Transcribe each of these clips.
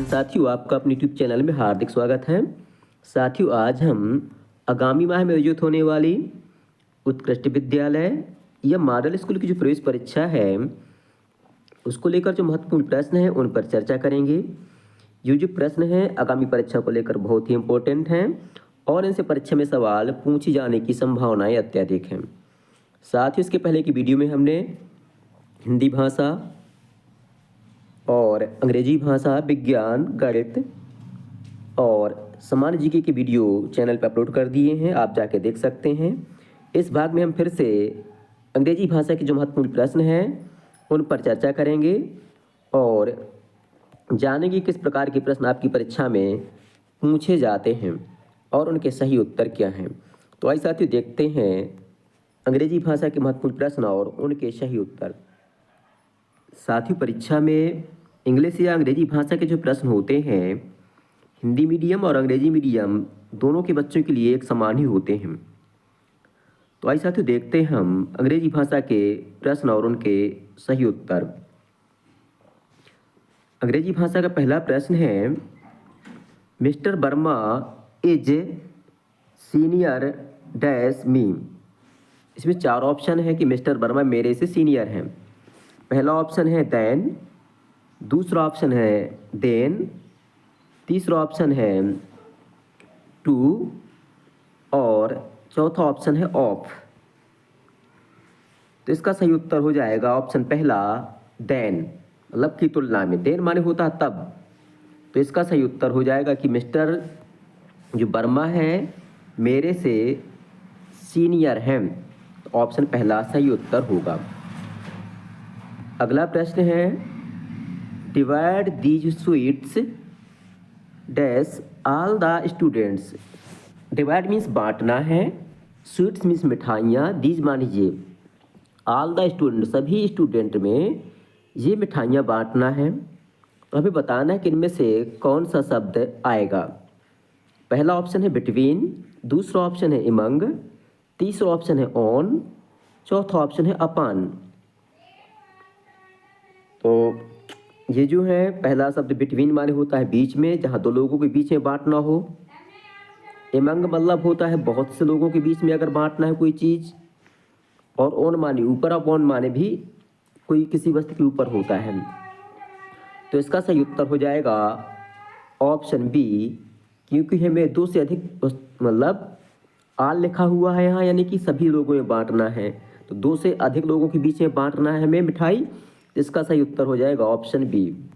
साथियों, आपका अपने यूट्यूब चैनल में हार्दिक स्वागत है। साथियों, आज हम आगामी माह में आयोजित होने वाली उत्कृष्ट विद्यालय या मॉडल स्कूल की जो प्रवेश परीक्षा है उसको लेकर जो महत्वपूर्ण प्रश्न हैं उन पर चर्चा करेंगे। ये जो प्रश्न हैं आगामी परीक्षा को लेकर बहुत ही इम्पोर्टेंट हैं और इनसे परीक्षा में सवाल पूछे जाने की संभावनाएं अत्यधिक हैं। साथ ही इसके पहले की वीडियो में हमने हिंदी भाषा और अंग्रेजी भाषा, विज्ञान, गणित और सामान्य जीके की वीडियो चैनल पर अपलोड कर दिए हैं, आप जाके देख सकते हैं। इस भाग में हम फिर से अंग्रेजी भाषा के जो महत्वपूर्ण प्रश्न हैं उन पर चर्चा करेंगे और जानेंगे किस प्रकार के प्रश्न आपकी परीक्षा में पूछे जाते हैं और उनके सही उत्तर क्या हैं। तो आइए साथियों देखते हैं अंग्रेजी भाषा के महत्वपूर्ण प्रश्न और उनके सही उत्तर। साथियों, परीक्षा में इंग्लिश या अंग्रेजी भाषा के जो प्रश्न होते हैं हिंदी मीडियम और अंग्रेजी मीडियम दोनों के बच्चों के लिए एक समान ही होते हैं। तो आइए साथियों देखते हैं हम अंग्रेजी भाषा के प्रश्न और उनके सही उत्तर। अंग्रेजी भाषा का पहला प्रश्न है, mister Verma is senior dash मी। इसमें चार ऑप्शन है कि मिस्टर वर्मा मेरे से सीनियर हैं। पहला ऑप्शन है देन, दूसरा ऑप्शन है देन, तीसरा ऑप्शन है टू और चौथा ऑप्शन है ऑफ। तो इसका सही उत्तर हो जाएगा ऑप्शन पहला देन, मतलब की तुलना में। देन माने होता है तब। तो इसका सही उत्तर हो जाएगा कि मिस्टर जो वर्मा है मेरे से सीनियर हैं। तो ऑप्शन पहला सही उत्तर होगा। अगला प्रश्न है, divide these sweets dash all the students. Divide means बांटना है, स्वीट्स मीन्स मिठाइयाँ, दीज मान लीजिए ऑल द स्टूडेंट सभी स्टूडेंट में ये मिठाइयाँ बांटना है। तो हमें बताना है कि इनमें से कौन सा शब्द आएगा। पहला ऑप्शन है बिटवीन, दूसरा ऑप्शन है इमंग, तीसरा ऑप्शन है ऑन, चौथा ऑप्शन है अपान। तो ये जो है पहला शब्द बिटवीन माने होता है बीच में, जहाँ दो लोगों के बीच में बांटना हो। एमंग मतलब होता है बहुत से लोगों के बीच में अगर बांटना है कोई चीज़। और ऑन माने ऊपर, अब ऑन माने भी कोई किसी वस्तु के ऊपर होता है। तो इसका सही उत्तर हो जाएगा ऑप्शन बी, क्योंकि हमें दो से अधिक मतलब आल लिखा हुआ है यहाँ, यानी कि सभी लोगों में बांटना है। तो दो से अधिक लोगों के बीच में बांटना है हमें मिठाई। इसका सही उत्तर हो जाएगा ऑप्शन बी।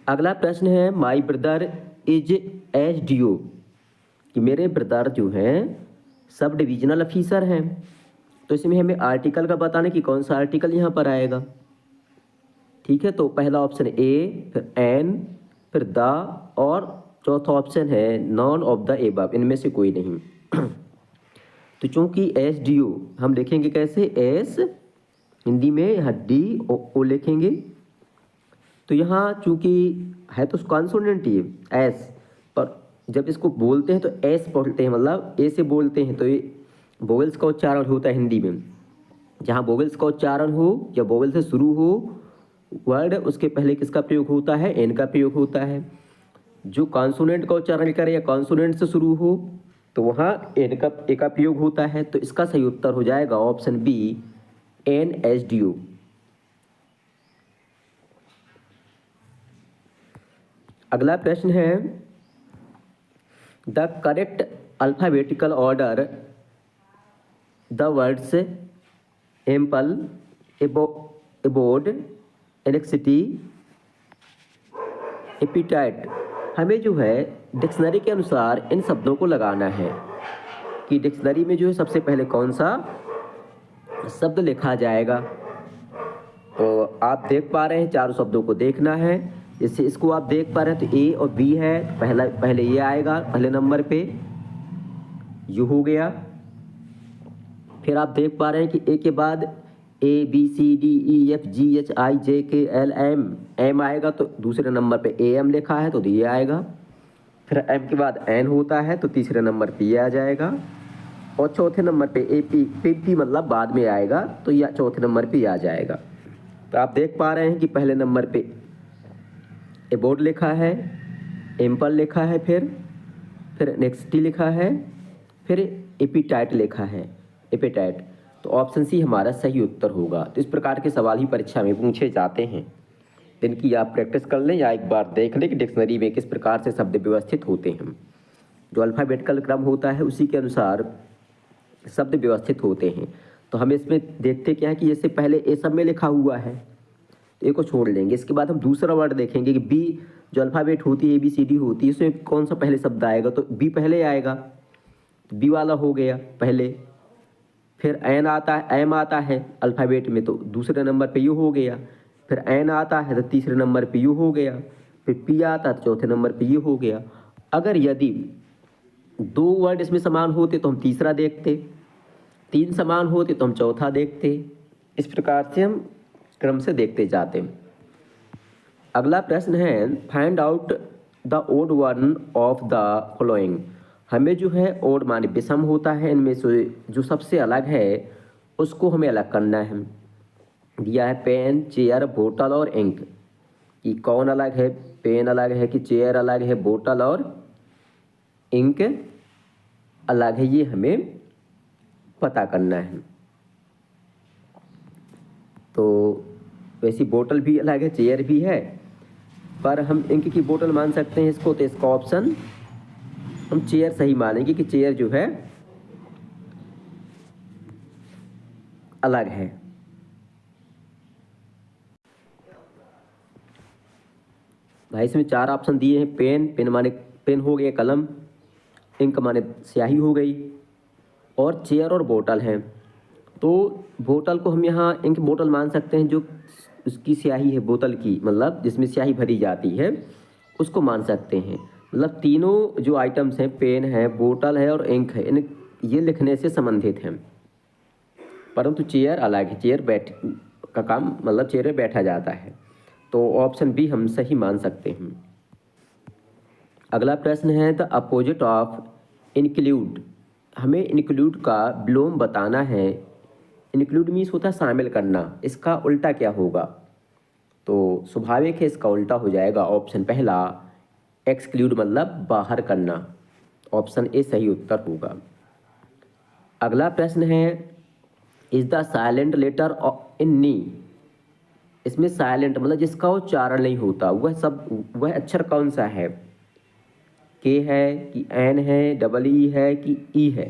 अगला प्रश्न है, माई ब्रदर इज एसडीओ, कि मेरे ब्रदर जो हैं सब डिविजनल ऑफिसर हैं। तो इसमें हमें आर्टिकल का बताना कि कौन सा आर्टिकल यहाँ पर आएगा। ठीक है, तो पहला ऑप्शन है ए, फिर एन, फिर द और चौथा ऑप्शन है नॉन ऑफ द एबव, इनमें से कोई नहीं। तो चूंकि एसडीओ हम लिखेंगे कैसे, एस हिंदी में यहाँ डी ओ लिखेंगे। तो यहाँ चूंकि है तो कॉन्सोनेंट ही एस, पर जब इसको बोलते हैं तो एस बोलते हैं, मतलब ए से बोलते हैं। तो ये वोवेल्स का उच्चारण होता है हिंदी में। जहाँ वोवेल्स का उच्चारण हो या वोवेल से शुरू हो वर्ड, उसके पहले किसका प्रयोग होता है, एन का प्रयोग होता है। जो कॉन्सोनेंट का उच्चारण करे या कॉन्सोनेंट से शुरू हो तो वहाँ एन का ए का प्रयोग होता है। तो इसका सही उत्तर हो जाएगा ऑप्शन बी, NSDO। अगला प्रश्न है, the correct alphabetical order the words ample, abode, anxiety, appetite. हमें जो है डिक्शनरी के अनुसार इन शब्दों को लगाना है कि डिक्शनरी में जो है सबसे पहले कौन सा शब्द लिखा जाएगा। तो आप देख पा रहे हैं चारों शब्दों को देखना है। जैसे इसको आप देख पा रहे हैं तो ए और बी है, पहले ये आएगा पहले नंबर पे, यू हो गया। फिर आप देख पा रहे हैं कि ए के बाद A B C D E F G H I J K L M आएगा, तो दूसरे नंबर पे ए एम लिखा है तो ये आएगा। फिर एम के बाद एन होता है तो तीसरे नंबर पे ये आ जाएगा। और चौथे नंबर पे ए पी मतलब बाद में आएगा तो यह चौथे नंबर पे आ जाएगा। तो आप देख पा रहे हैं कि पहले नंबर पे एबोर्ड लिखा है, एम्पल लिखा है, फिर नेक्स्टी लिखा है, फिर एपिटाइट लिखा है, एपिटाइट। तो ऑप्शन सी हमारा सही उत्तर होगा। तो इस प्रकार के सवाल ही परीक्षा में पूछे जाते हैं, जिनकी आप प्रैक्टिस कर लें या एक बार देख लें कि डिक्शनरी में किस प्रकार से शब्द व्यवस्थित होते हैं। जो अल्फ़ाबेटिकल क्रम होता है उसी के अनुसार शब्द व्यवस्थित होते हैं। तो हम इसमें देखते क्या है कि जैसे पहले ए सब में लिखा हुआ है, तो ए को छोड़ लेंगे। इसके बाद हम दूसरा वर्ड देखेंगे कि बी, जो अल्फ़ाबेट होती है ABCD होती है, उसमें कौन सा पहले शब्द आएगा, तो बी पहले आएगा, तो बी वाला हो गया पहले। फिर एन आता है, एम आता है अल्फ़ाबेट में, तो दूसरे नंबर पे यू हो गया। फिर एन आता है तो तीसरे नंबर पे यू हो गया। फिर पी आता है तो चौथे नंबर पे यू हो गया। अगर यदि दो वर्ड इसमें समान होते तो हम तीसरा देखते, तीन समान होते तो हम चौथा देखते। इस प्रकार से हम क्रम से देखते जाते। अगला प्रश्न है, find out the odd one of the following. हमें जो है ओड माने विषम होता है, इनमें से जो सबसे अलग है उसको हमें अलग करना है। दिया है पेन, चेयर, बोतल और इंक। कि कौन अलग है, पेन अलग है कि चेयर अलग है, बोतल और इंक अलग है, ये हमें पता करना है। तो वैसी बोतल भी अलग है, चेयर भी है, पर हम इंक की बोतल मान सकते हैं इसको, तो इसका ऑप्शन हम चेयर सही मानेंगे कि चेयर जो है अलग है। भाई इसमें चार ऑप्शन दिए हैं। पेन, पेन माने पेन हो गया कलम, इंक माने स्याही हो गई, और चेयर और बोतल है। तो बोतल को हम यहाँ इंक बोतल मान सकते हैं, जो उसकी स्याही है बोतल की, मतलब जिसमें स्याही भरी जाती है, उसको मान सकते हैं। मतलब तीनों जो आइटम्स हैं, पेन है, बोतल है और इंक है, इन ये लिखने से संबंधित हैं। परंतु चेयर अलग है, चेयर बैठ का काम, मतलब चेयर में बैठा जाता है। तो ऑप्शन बी हम सही मान सकते हैं। अगला प्रश्न है, द अपोजिट ऑफ इंक्लूड। हमें इंक्लूड का विलोम बताना है। इंक्लूड मीन्स होता है शामिल करना, इसका उल्टा क्या होगा? तो स्वाभाविक है इसका उल्टा हो जाएगा ऑप्शन पहला, एक्सक्लूड मतलब बाहर करना। ऑप्शन ए सही उत्तर होगा। अगला प्रश्न है, इज द साइलेंट लेटर इन नी। इसमें साइलेंट मतलब जिसका उच्चारण नहीं होता, वह अक्षर कौन सा है? के है कि एन है, डबल ई है कि ई है?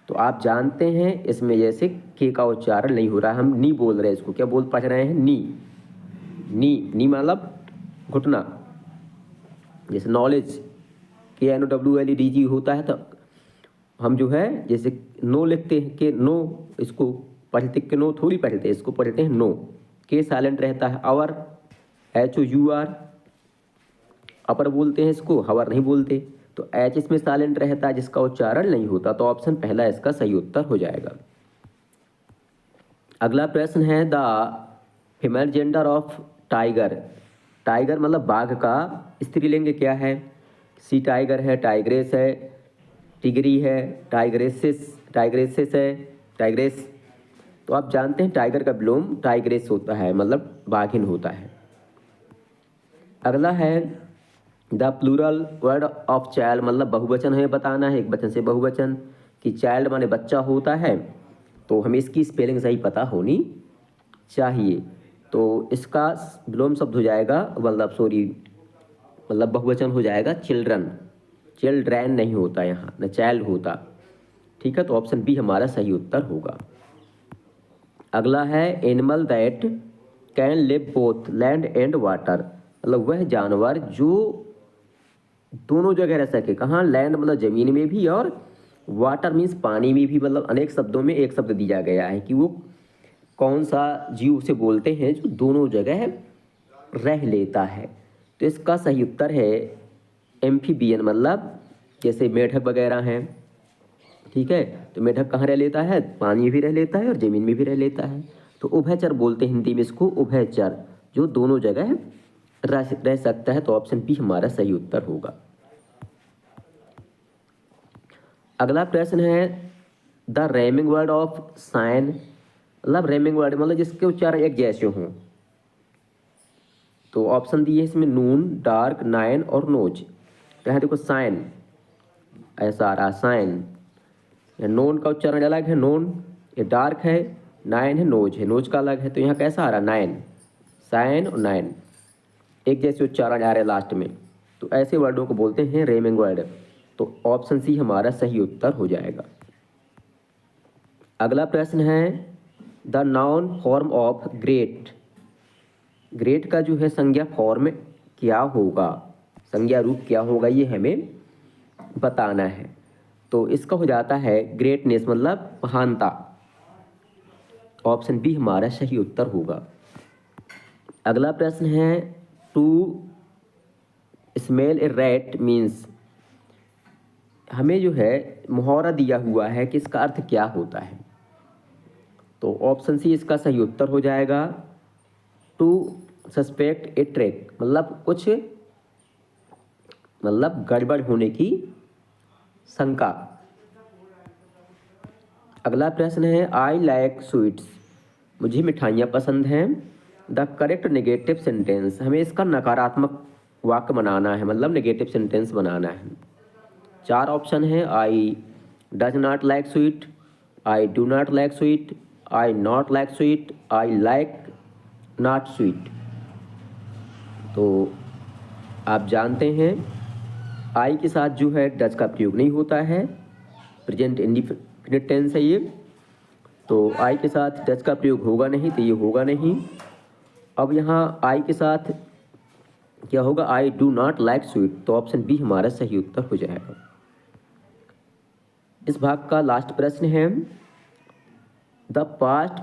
तो आप जानते हैं इसमें जैसे के का उच्चारण नहीं हो रहा है, हम नी बोल रहे हैं, इसको क्या बोल पढ़ रहे हैं? नी। नी, नी मतलब घुटना। जैसे नॉलेज, KNOWLEDG होता है, तो हम जो है जैसे नो लिखते हैं कि नो, इसको पढ़ते कि नो थोड़ी पढ़ते हैं, इसको पढ़ते हैं नो। के साइलेंट रहता है। आवर, HOUR, अपर बोलते हैं इसको, हवर नहीं बोलते। तो एच इसमें साइलेंट रहता है, जिसका उच्चारण नहीं होता। तो ऑप्शन पहला इसका सही उत्तर हो जाएगा। अगला प्रश्न है, the female gender of tiger. Tiger मतलब बाघ का स्त्रीलिंग क्या है? सी टाइगर है, टाइग्रेस है, टिगरी है, टाइग्रेसिस है, टाइग्रेस। तो आप जानते हैं टाइगर का विलोम टाइग्रेस होता है, मतलब बाघिन होता है। अगला है, the plural word of child, मतलब बहुवचन हमें बताना है, एक वचन से बहुवचन। कि चाइल्ड माने बच्चा होता है, तो हमें इसकी स्पेलिंग सही पता होनी चाहिए। तो इसका विलोम शब्द हो जाएगा, मतलब बहुवचन हो जाएगा चिल्ड्रन। चिल्ड्रैन नहीं होता यहाँ, न चाइल्ड होता। ठीक है, तो ऑप्शन बी हमारा सही उत्तर होगा। अगला है, animal that can live both land and water. मतलब वह जानवर जो दोनों जगह रह सके। कहाँ? लैंड मतलब जमीन में भी, और वाटर मीन्स पानी में भी। मतलब अनेक शब्दों में एक शब्द दिया गया है कि वो कौन सा जीव उसे बोलते हैं जो दोनों जगह रह लेता है। तो इसका सही उत्तर है एम्फीबियन, मतलब जैसे मेढक वगैरह हैं। ठीक है, तो मेढक कहाँ रह लेता है? पानी में भी रह लेता है और ज़मीन में भी रह लेता है। तो उभयचर बोलते हैं हिंदी में इसको, उभयचर, जो दोनों जगह रह सकता है। तो ऑप्शन बी हमारा सही उत्तर होगा। अगला प्रश्न है, द रेमिंग वर्ड ऑफ साइन। मतलब रेमिंग वर्ड मतलब जिसके उच्चारण एक जैसे हों। तो ऑप्शन दिए इसमें नून, डार्क, नाइन और नोज। तो यहाँ देखो साइन, ऐसा आ रहा साइन। या नोन का उच्चारण अलग है, नोन, ये डार्क है, नाइन है, नोज का अलग है। तो यहाँ कैसा आ रहा नाइन, साइन और नाइन एक जैसे उच्चारण आ रहे लास्ट में। तो ऐसे वर्डों को बोलते हैं रेमिंग वर्ड। तो ऑप्शन सी हमारा सही उत्तर हो जाएगा। अगला प्रश्न है the noun form of great. Great का जो है संज्ञा फॉर्म क्या होगा, संज्ञा रूप क्या होगा, ये हमें बताना है। तो इसका हो जाता है ग्रेटनेस, मतलब महानता। ऑप्शन बी हमारा सही उत्तर होगा। अगला प्रश्न है to smell a rat means. हमें जो है मुहावरा दिया हुआ है कि इसका अर्थ क्या होता है। तो ऑप्शन सी इसका सही उत्तर हो जाएगा टू सस्पेक्ट ए ट्रैक, मतलब कुछ, मतलब गड़बड़ होने की शंका। अगला प्रश्न है आई लाइक स्वीट्स, मुझे मिठाइयाँ पसंद हैं। द करेक्ट नेगेटिव सेंटेंस, हमें इसका नकारात्मक वाक्य बनाना है, मतलब नेगेटिव सेंटेंस बनाना है। 4 ऑप्शन है I does not like sweet, I do not like sweet, I not like sweet, I like not sweet. तो आप जानते हैं आई के साथ जो है डज का प्रयोग नहीं होता है, प्रेजेंट इंडिफिनिट टेंस है ये। तो आई के साथ डज का प्रयोग होगा नहीं, तो ये होगा नहीं। अब यहाँ आई के साथ क्या होगा, I do not like sweet. तो ऑप्शन बी हमारा सही उत्तर हो जाएगा। इस भाग का लास्ट प्रश्न है the past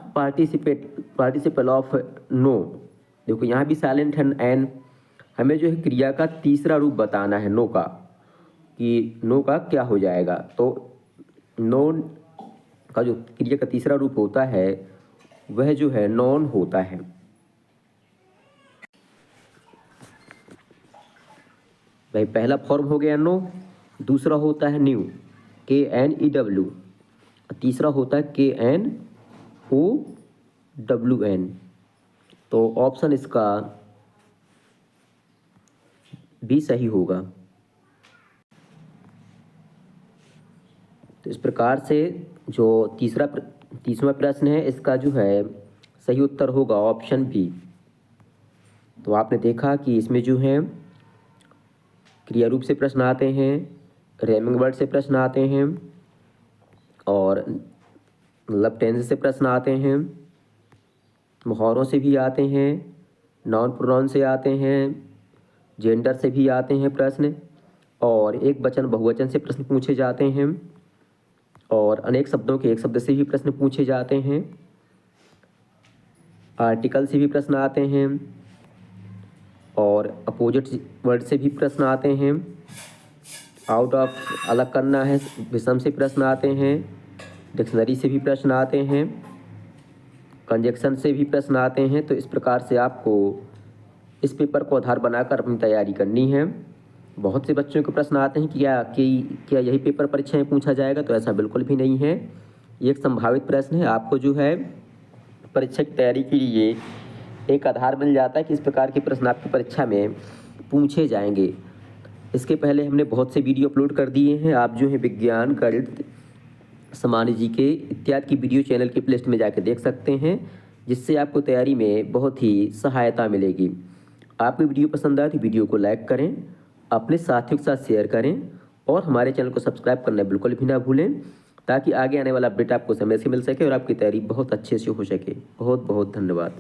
participle of know. देखो यहाँ भी साइलेंट है एन, हमें जो है क्रिया का तीसरा रूप बताना है नो का, कि नो का क्या हो जाएगा। तो नो का जो क्रिया का तीसरा रूप होता है वह जो है नॉन होता है। भाई पहला फॉर्म हो गया नो, दूसरा होता है न्यू KNEW, तीसरा होता है KNOWN। तो ऑप्शन इसका भी सही होगा। तो इस प्रकार से जो तीसरा प्रश्न है इसका जो है सही उत्तर होगा ऑप्शन बी। तो आपने देखा कि इसमें जो है क्रिया रूप से प्रश्न आते हैं, रेमिंग वर्ड से प्रश्न आते हैं, और मतलब टेंस से प्रश्न आते हैं, मुहावरों से भी आते हैं, नाउन प्रोनाउन से आते हैं, जेंडर से भी आते हैं प्रश्न, और एक वचन बहुवचन से प्रश्न पूछे जाते हैं, और अनेक शब्दों के एक शब्द से भी प्रश्न पूछे जाते हैं, आर्टिकल से भी प्रश्न आते हैं, और अपोजिट वर्ड से भी प्रश्न आते हैं, आउट ऑफ अलग करना है विषम से प्रश्न आते हैं, डिक्शनरी से भी प्रश्न आते हैं, कंजक्शन से भी प्रश्न आते हैं। तो इस प्रकार से आपको इस पेपर को आधार बनाकर अपनी तैयारी करनी है। बहुत से बच्चों के प्रश्न आते हैं कि क्या यही पेपर परीक्षा में पूछा जाएगा, तो ऐसा बिल्कुल भी नहीं है। ये एक संभावित प्रश्न है, आपको जो है परीक्षा की तैयारी के लिए एक आधार मिल जाता है कि इस प्रकार के प्रश्न आपकी परीक्षा में पूछे जाएंगे। इसके पहले हमने बहुत से वीडियो अपलोड कर दिए हैं, आप जो है विज्ञान, गणित, सामान्य जीके इत्यादि की वीडियो चैनल की प्लेलिस्ट में जाकर देख सकते हैं, जिससे आपको तैयारी में बहुत ही सहायता मिलेगी। आपको वीडियो पसंद आए तो वीडियो को लाइक करें, अपने साथियों के साथ शेयर करें, और हमारे चैनल को सब्सक्राइब करना बिल्कुल भी ना भूलें, ताकि आगे आने वाला अपडेट आपको समय से मिल सके और आपकी तैयारी बहुत अच्छे से हो सके। बहुत बहुत धन्यवाद।